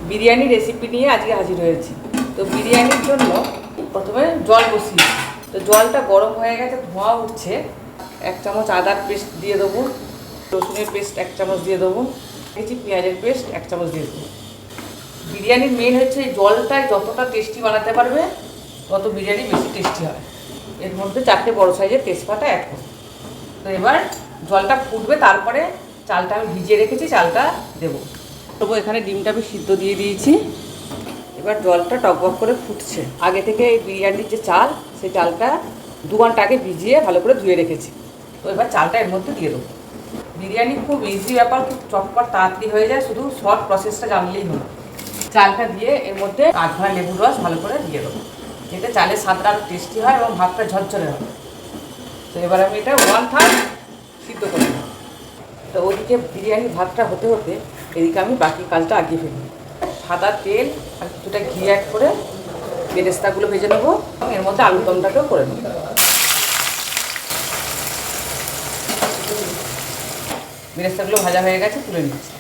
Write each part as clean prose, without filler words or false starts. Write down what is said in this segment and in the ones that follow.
Biryani recipe নিয়ে আজকে হাজির হয়েছি। তো বিরিয়ানির জন্য প্রথমে জল বসিয়ে, তো জলটা গরম হয়ে গেছে, ধোঁয়া উঠছে। 1 চামচ আদার পেস্ট দিয়ে দেবো, রসুনের পেস্ট 1 চামচ দিয়ে দেবো, পেঁয়াজের পেস্ট 1 চামচ দিয়ে দেবো। বিরিয়ানির মেন হচ্ছে এই জলটায় যতটা টেস্টি বানাতে পারবে তত বিরিয়ানি বেশি টেস্টি হয়। এর মধ্যে 4টে বড় সাইজের তেজপাতা অ্যাড করবো। তো এবার জলটা ফুটবে, তারপরে চালটা আমি ভিজিয়ে রেখেছি, চালটা দেবো। তবু এখানে ডিমটা আমি সিদ্ধ দিয়ে দিয়েছি। এবার জলটা টকবক করে ফুটছে। আগে থেকে এই বিরিয়ানির যে চাল, সেই চালটা 2 ঘন্টা আগে ভিজিয়ে ভালো করে ধুয়ে রেখেছি। তো এবার চালটা এর মধ্যে দিয়ে দেবো। বিরিয়ানি খুব ইজি ব্যাপার, খুব চটপট তাড়াতাড়ি হয়ে যায়, শুধু শর্ট প্রসেসটা জানলেই হলো। চালটা দিয়ে এর মধ্যে কাঠভরা লেবুর রস ভালো করে দিয়ে দেবো, এতে চালের স্বাদটা আরও টেস্টি হয় এবং ভাতটা ঝরঝরে হয়। তো এবার আমি এটা 1/3 সিদ্ধ করে নেব। তো ওদিকে বিরিয়ানির ভাতটা হতে হতে এদিকে আমি বাকি কাজটা আগিয়ে ফেলি। সাদা তেল আর কিছুটা ঘি অ্যাড করে বেরেস্তাগুলো ভেজে নেবো এবং এর মধ্যে আলুর দমটাকেও করে নেব। বেরেস্তাগুলো ভাজা হয়ে গেছে, তুলে নিচ্ছি।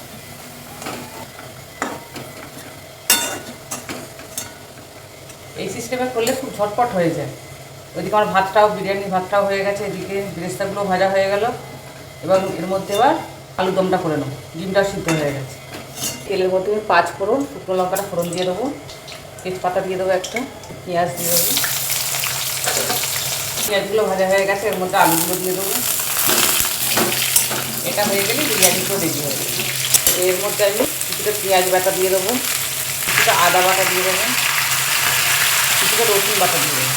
এই সিস্টেমে করলে খুব ঝটপট হয়ে যায়। ওইদিকে আমার বিরিয়ানির ভাতটাও হয়ে গেছে, এদিকে বেরেস্তাগুলো ভাজা হয়ে গেল। এবং এর মধ্যে এবার আলুর দমটা করে নেবো, ডিমটা সিদ্ধ হয়ে গেছে। তেলের মধ্যে 5 ফোড়ন, শুকনো লঙ্কাটা ফোড়ন দিয়ে দেবো, তেজপাতা দিয়ে দেবো, একটা পেঁয়াজ দিয়ে দেবো। পেঁয়াজগুলো ভাজা হয়ে গেছে, এর মধ্যে আলুগুলো দিয়ে দেবো। এটা হয়ে গেলে বিরিয়ানিটাও রেডি হয়ে যাবে। এর মধ্যে আমি কিছুটা পেঁয়াজ বাটা দিয়ে দেবো, কিছুটা আদা বাটা দিয়ে দেবো, কিছুটা রসুন বাটা দিয়ে দেবো,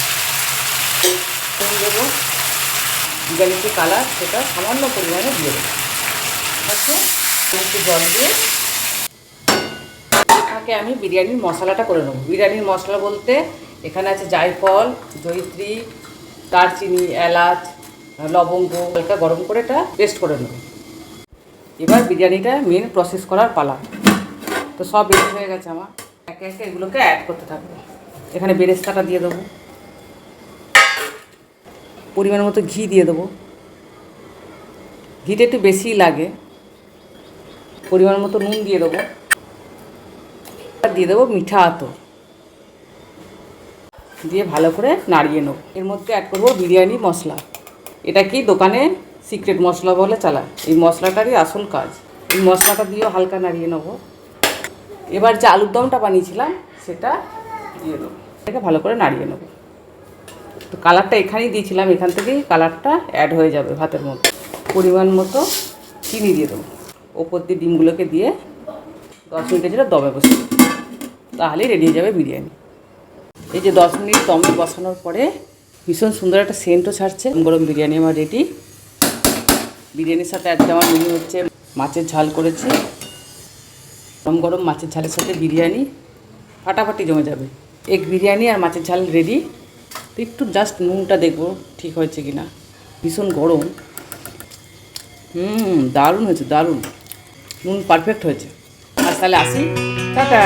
দেবো বিরিয়ানিতে কালার, সেটা সামান্য পরিমাণে দিয়ে দেবো। আচ্ছা, একটু জল দিয়ে আগে আমি বিরিয়ানির মশলাটা করে নেবো। বিরিয়ানির মশলা বলতে এখানে আছে জায়ফল, জয়িত্রী, দারচিনি, এলাচ, লবঙ্গ, হালকা গরম করে এটা পেস্ট করে নেব। এবার বিরিয়ানিটা মেন প্রসেস করার পালা। তো সব রেডি হয়ে গেছে আমার, একে একে এগুলোকে অ্যাড করতে থাকবো। এখানে বেরেস্তাটা দিয়ে দেবো, পরিমাণ মতো ঘি দিয়ে দেবো, ঘিটা একটু বেশিই লাগে। পরিমাণ মতো নুন দিয়ে দেবো, দিয়ে দেবো মিঠা আতর দিয়ে ভালো করে নাড়িয়ে নেব। এর মধ্যে অ্যাড করবো বিরিয়ানি মশলা। এটা কি দোকানে সিক্রেট মশলা বলে চালায়, এই মশলাটারই আসল কাজ। এই মশলাটা দিয়েও হালকা নাড়িয়ে নেব। এবার যে আলুর দমটা বানিয়েছিলাম সেটা দিয়ে দেবো, এটাকে ভালো করে নাড়িয়ে নেব। তো কালারটা এখানেই দিয়েছিলাম, এখান থেকেই কালারটা অ্যাড হয়ে যাবে ভাতের মধ্যে। পরিমাণ মতো চিনি দিয়ে দেবো, ওপর দিয়ে ডিমগুলোকে দিয়ে 10 মিনিটের জন্য দমে বসিয়ে দেবো, তাহলেই রেডি হয়ে যাবে বিরিয়ানি। এই যে 10 মিনিট দমে বসানোর পরে ভীষণ সুন্দর একটা সেন্টও ছাড়ছে। গরম বিরিয়ানি আমার রেডি। বিরিয়ানির সাথে আজকে আমার মেনু হচ্ছে মাছের ঝাল করেছি। গরম গরম মাছের ঝালের সাথে বিরিয়ানি ফাটাফাটি জমে যাবে। এগ বিরিয়ানি আর মাছের ঝাল রেডি। তো একটু জাস্ট নুনটা দেখবো ঠিক হয়েছে কি না, ভীষণ গরম। দারুণ হয়েছে, দারুণ, নুন পারফেক্ট হয়েছে। আর তাহলে আসি, টাটা।